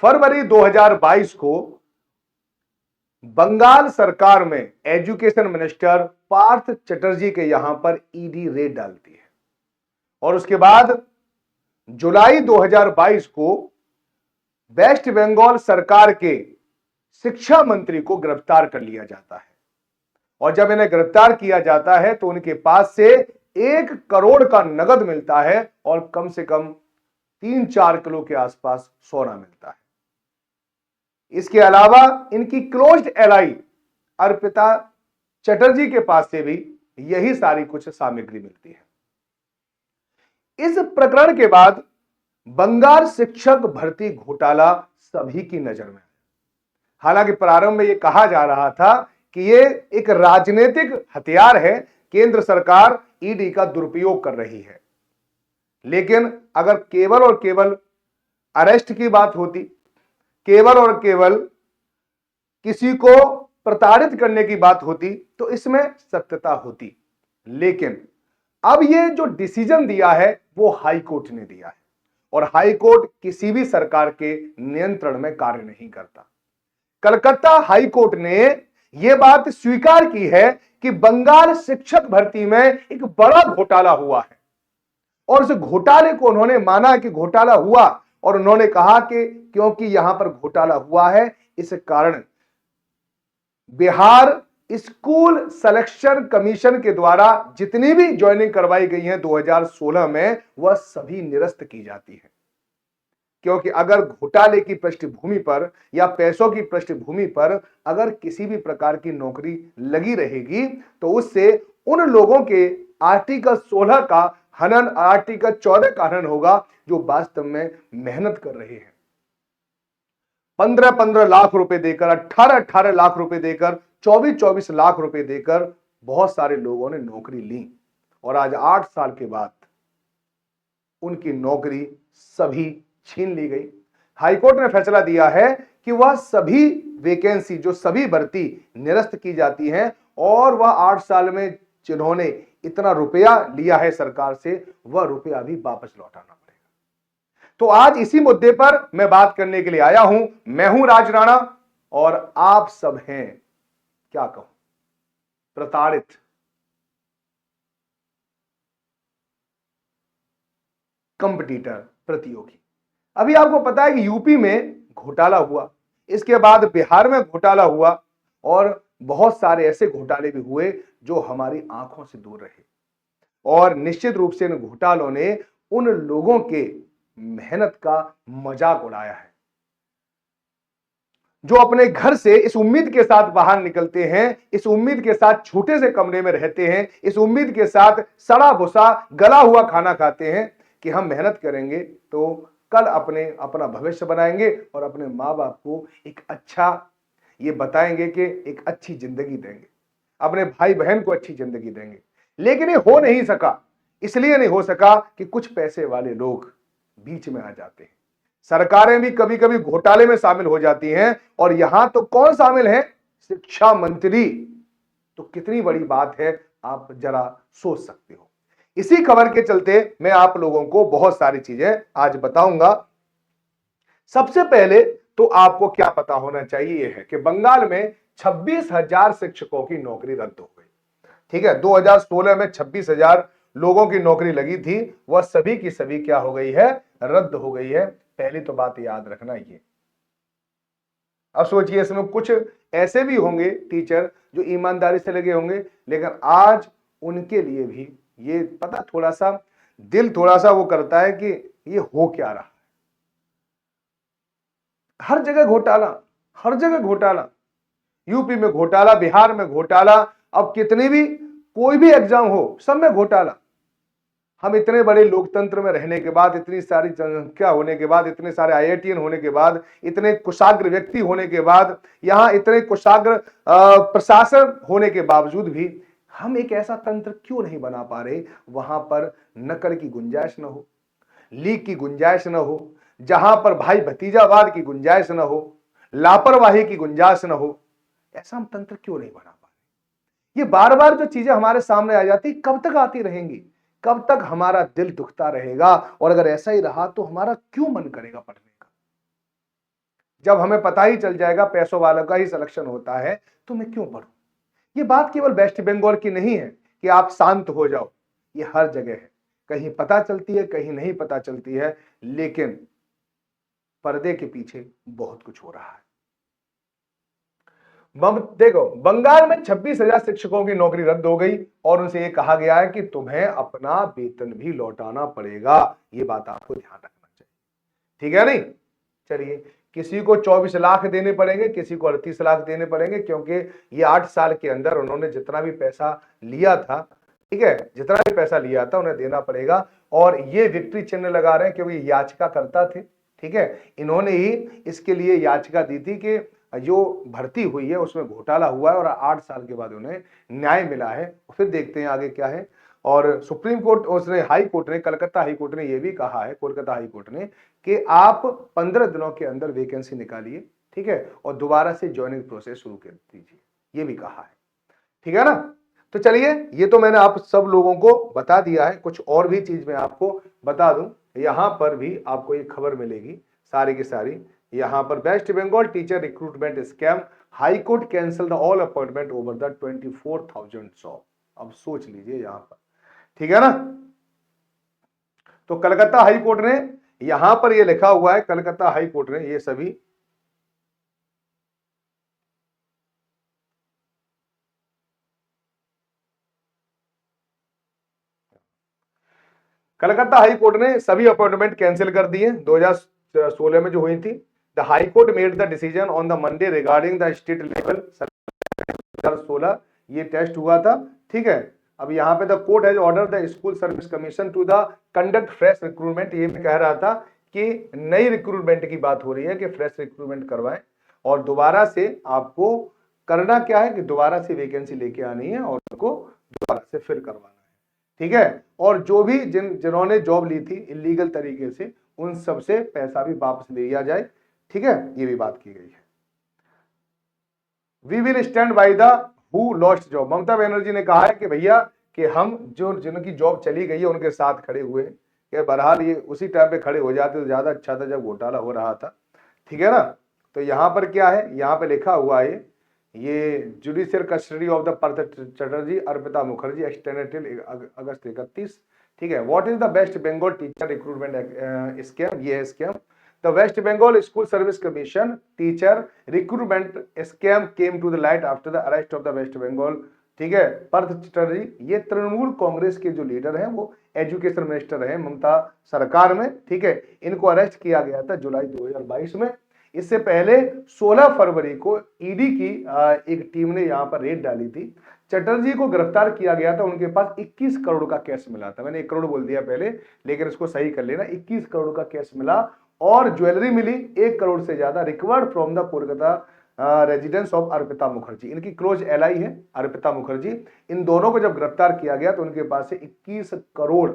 फरवरी 2022 को बंगाल सरकार में एजुकेशन मिनिस्टर पार्थ चटर्जी के यहां पर ईडी रेड डालती है और उसके बाद जुलाई 2022 को वेस्ट बंगाल सरकार के शिक्षा मंत्री को गिरफ्तार कर लिया जाता है और जब इन्हें गिरफ्तार किया जाता है तो उनके पास से 1 करोड़ का नगद मिलता है और कम से कम 3-4 किलो के आसपास सोना मिलता है। इसके अलावा इनकी क्लोज्ड एलआई अर्पिता चटर्जी के पास से भी यही सारी कुछ सामग्री मिलती है। इस प्रकरण के बाद बंगाल शिक्षक भर्ती घोटाला सभी की नजर में है। हालांकि प्रारंभ में यह कहा जा रहा था कि यह एक राजनीतिक हथियार है, केंद्र सरकार ईडी का दुरुपयोग कर रही है, लेकिन अगर केवल और केवल अरेस्ट की बात होती, केवल और केवल किसी को प्रताड़ित करने की बात होती तो इसमें सत्यता होती। लेकिन अब ये जो डिसीजन दिया है वो हाई कोर्ट ने दिया है और हाई कोर्ट किसी भी सरकार के नियंत्रण में कार्य नहीं करता। कलकत्ता हाई कोर्ट ने यह बात स्वीकार की है कि बंगाल शिक्षक भर्ती में एक बड़ा घोटाला हुआ है और उस घोटाले को उन्होंने माना कि घोटाला हुआ और उन्होंने कहा कि क्योंकि यहां पर घोटाला हुआ है इस कारण बिहार स्कूल सिलेक्शन कमीशन के द्वारा जितनी भी ज्वाइनिंग करवाई गई है 2016 में वह सभी निरस्त की जाती है। क्योंकि अगर घोटाले की पृष्ठभूमि पर या पैसों की पृष्ठभूमि पर अगर किसी भी प्रकार की नौकरी लगी रहेगी तो उससे उन लोगों के आर्टिकल 16 का हनन, आर्टिकल 14 का हनन होगा जो वास्तव में मेहनत कर रहे हैं। 15-15 लाख रुपए देकर, 18-18 लाख रुपए देकर, 24-24 लाख रुपए देकर बहुत सारे लोगों ने नौकरी ली और आज 8 साल के बाद उनकी नौकरी सभी छीन ली गई। हाईकोर्ट ने फैसला दिया है कि वह सभी वैकेंसी, जो सभी भर्ती निरस्त की जाती हैं और वह 8 साल में जिन्होंने इतना रुपया लिया है सरकार से वह रुपया भी वापस लौटाना पड़ेगा। तो आज इसी मुद्दे पर मैं बात करने के लिए आया हूं। मैं हूं राज राणा और आप सब हैं, क्या कहूं, प्रताड़ित, कंपटीटर, प्रतियोगी। अभी आपको पता है कि यूपी में घोटाला हुआ, इसके बाद बिहार में घोटाला हुआ और बहुत सारे ऐसे घोटाले भी हुए जो हमारी आंखों से दूर रहे और निश्चित रूप से इन घोटालों ने उन लोगों के मेहनत का मजाक उड़ाया है जो अपने घर से इस उम्मीद के साथ बाहर निकलते हैं, इस उम्मीद के साथ छोटे से कमरे में रहते हैं, इस उम्मीद के साथ सड़ा भुसा गला हुआ खाना खाते हैं कि हम मेहनत करेंगे तो कल अपना भविष्य बनाएंगे और अपने माँ बाप को एक अच्छा ये बताएंगे कि एक अच्छी जिंदगी देंगे, अपने भाई बहन को अच्छी जिंदगी देंगे। लेकिन ये हो नहीं सका, इसलिए नहीं हो सका कि कुछ पैसे वाले लोग बीच में आ जाते हैं। सरकारें भी कभी कभी घोटाले में शामिल हो जाती हैं और यहां तो कौन शामिल है, शिक्षा मंत्री। तो कितनी बड़ी बात है आप जरा सोच सकते हो। इसी खबर के चलते मैं आप लोगों को बहुत सारी चीजें आज बताऊंगा। सबसे पहले तो आपको क्या पता होना चाहिए है कि बंगाल में 26,000 शिक्षकों की नौकरी रद्द हो गई। ठीक है, 2016 में 26,000 लोगों की नौकरी लगी थी, वह सभी की सभी क्या हो गई है, रद्द हो गई है। पहली तो बात याद रखना ये। अब सोचिए इसमें कुछ ऐसे भी होंगे टीचर जो ईमानदारी से लगे होंगे, लेकिन आज उनके लिए भी ये पता थोड़ा सा दिल थोड़ा सा वो करता है कि ये हो क्या रहा है। हर जगह घोटाला, हर जगह घोटाला, यूपी में घोटाला, बिहार में घोटाला, अब कितने भी कोई भी एग्जाम हो सब में घोटाला। हम इतने बड़े लोकतंत्र में रहने के बाद, इतनी सारी जनसंख्या होने के बाद, इतने सारे आईआईटीएन होने के बाद, इतने कुशाग्र व्यक्ति होने के बाद, यहाँ इतने कुशाग्र प्रशासन होने के बावजूद भी हम एक ऐसा तंत्र क्यों नहीं बना पा रहे वहां पर नकल की गुंजाइश न हो, लीक की गुंजाइश न हो, जहां पर भाई भतीजावाद की गुंजाइश न हो, लापरवाही की गुंजाइश न हो। ऐसा हम तंत्र क्यों नहीं बना पा रहे? ये बार बार जो चीजें हमारे सामने आ जाती कब तक आती रहेंगी, कब तक हमारा दिल दुखता रहेगा? और अगर ऐसा ही रहा तो हमारा क्यों मन करेगा पढ़ने का? जब हमें पता ही चल जाएगा पैसों वालों का ही सिलेक्शन होता है तो मैं क्यों पढ़ूं। ये बात केवल वेस्ट बंगाल की नहीं है कि आप शांत हो जाओ, ये हर जगह है, कहीं पता चलती है कहीं नहीं पता चलती है, लेकिन पर्दे के पीछे बहुत कुछ हो रहा है। देखो, बंगाल में 26,000 शिक्षकों की नौकरी रद्द हो गई और उनसे यह कहा गया है कि तुम्हें अपना वेतन भी लौटाना पड़ेगा। ये बात आपको ध्यान रखना चाहिए, ठीक है नहीं। चलिए, किसी को 24 लाख देने पड़ेंगे, किसी को 38 लाख देने पड़ेंगे, क्योंकि ये 8 साल के अंदर उन्होंने जितना भी पैसा लिया था, ठीक है, जितना भी पैसा लिया था उन्हें देना पड़ेगा। और ये विक्ट्री चिन्ह लगा रहे हैं क्योंकि याचिकाकर्ता थे, ठीक है, इन्होंने ही इसके लिए याचिका दी थी कि जो भर्ती हुई है उसमें घोटाला हुआ है और 8 साल के बाद उन्हें न्याय मिला है। फिर देखते हैं आगे क्या है। और सुप्रीम कोर्ट, उसने हाई कोर्ट ने, कलकत्ता हाई कोर्ट ने यह भी कहा है, कोलकाता हाई कोर्ट ने, कि आप 15 दिनों के अंदर वैकेंसी निकालिए, ठीक है, और दोबारा से ज्वाइनिंग प्रोसेस शुरू कर दीजिए, ये भी कहा है, ठीक है ना। तो चलिए, ये तो मैंने आप सब लोगों को बता दिया है। कुछ और भी चीज मैं आपको बता दूं, यहां पर भी आपको एक खबर मिलेगी सारी की सारी। यहां पर West Bengal teacher recruitment scam, high court cancel the all appointment over the 24,000 job. अब सोच लीजिए यहां पर, ठीक है ना। तो कलकत्ता हाई कोर्ट ने, यहां पर ये लिखा हुआ है, कलकत्ता हाई कोर्ट ने ये सभी कलकत्ता हाई कोर्ट ने सभी अपॉइंटमेंट कैंसिल कर दिए 2016 में जो हुई थी। The high court made the decision on the Monday regarding the state level 2016 ये टेस्ट हुआ था, ठीक है। अब यहाँ पे the court has order the school service commission to the conduct fresh recruitment. ये मैं कह रहा था कि नई रिक्रूटमेंट की बात हो रही है कि फ्रेश रिक्रूटमेंट करवाएं और दोबारा से आपको करना क्या है कि दोबारा से वैकेंसी लेके आनी है और उनको दोबारा से फिल करवाना है, ठीक है। और जो भी जिन्होंने जॉब ली थी इलीगल तरीके से, उन सबसे पैसा भी वापस ले लिया जाए, ठीक है, ये भी बात की गई है। We will stand by the who lost job. Mamata Banerjee ने कहा है कि भैया कि हम जो जिनकी जॉब चली गई है उनके साथ खड़े हुए हैं, कि बहरहाल ये उसी टाइम पे खड़े हो जाते तो ज्यादा अच्छा था जब घोटाला हो रहा था, ठीक है ना। तो यहां पर क्या है, यहां पे लिखा हुआ है ये judicial custody of the Parth Chatterjee Arpita Mukherjee extended till August 31, ठीक है। What is the West Bengal teacher recruitment scam, ये है scam. The West Bengal School Service Commission teacher recruitment scam came to the light after the arrest of the West Bengal, ठीक है, पार्थ चटर्जी। ये तृणमूल कांग्रेस के जो leader हैं, वो एजुकेशन मिनिस्टर रहे ममता सरकार में, ठीक है। इनको अरेस्ट किया गया था जुलाई 2022 में। इससे पहले 16 फरवरी को ईडी की एक टीम ने यहां पर रेड डाली थी। चटर्जी को गिरफ्तार किया गया था, उनके पास 21 करोड़ का कैश मिला था। मैंने 1 करोड़ बोल दिया पहले, लेकिन इसको सही कर लेना, 21 करोड़ का कैश मिला और ज्वेलरी मिली 1 करोड़ से ज्यादा, recovered from the Kolkata residence of Arpita Mukherjee. इनकी क्लोज एलाई है अर्पिता मुखर्जी। इन दोनों को जब गिरफ्तार किया गया तो उनके पास से 21 करोड़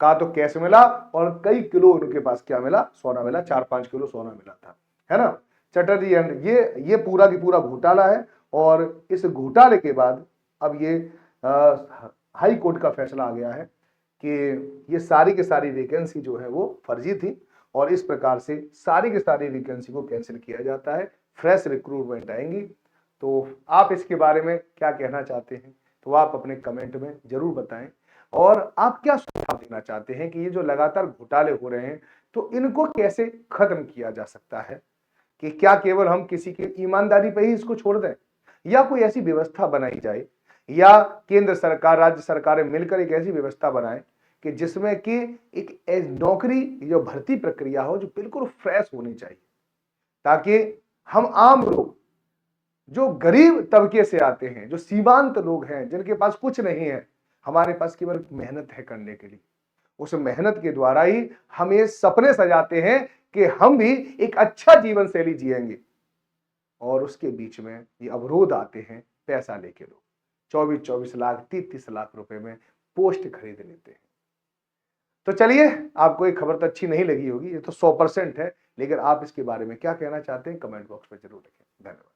का तो कैश मिला और कई किलो उनके पास क्या मिला, सोना मिला, 4-5 किलो सोना मिला था, है ना। चटर्जी एंड ये पूरा की पूरा घोटाला है। और इस घोटाले के बाद अब ये हाई कोर्ट का फैसला आ गया है कि ये सारी की सारी वैकेंसी जो है वो फर्जी थी और इस प्रकार से सारी की सारी वैकेंसी को कैंसिल किया जाता है, फ्रेश रिक्रूटमेंट आएंगी। तो आप इसके बारे में क्या कहना चाहते हैं, तो आप अपने कमेंट में जरूर बताएं। और आप क्या सुझाव देना चाहते हैं कि ये जो लगातार घोटाले हो रहे हैं तो इनको कैसे खत्म किया जा सकता है, कि क्या केवल हम किसी की ईमानदारी पे ही इसको छोड़ दें या कोई ऐसी व्यवस्था बनाई जाए, या केंद्र सरकार राज्य सरकारें मिलकर एक ऐसी व्यवस्था बनाएं कि जिसमें कि एक नौकरी जो भर्ती प्रक्रिया हो जो बिल्कुल फ्रेश होनी चाहिए, ताकि हम आम लोग जो गरीब तबके से आते हैं, जो सीमांत लोग हैं, जिनके पास कुछ नहीं है, हमारे पास केवल मेहनत है करने के लिए, उस मेहनत के द्वारा ही हम ये सपने सजाते हैं कि हम भी एक अच्छा जीवन शैली जिएंगे, और उसके बीच में ये अवरोध आते हैं पैसा लेके। लोग 24-24 लाख 30-30 लाख रुपए में पोस्ट खरीद लेते हैं। तो चलिए, आपको एक खबर तो अच्छी नहीं लगी होगी, ये तो 100% है, लेकिन आप इसके बारे में क्या कहना चाहते हैं कमेंट बॉक्स में जरूर लिखें। धन्यवाद।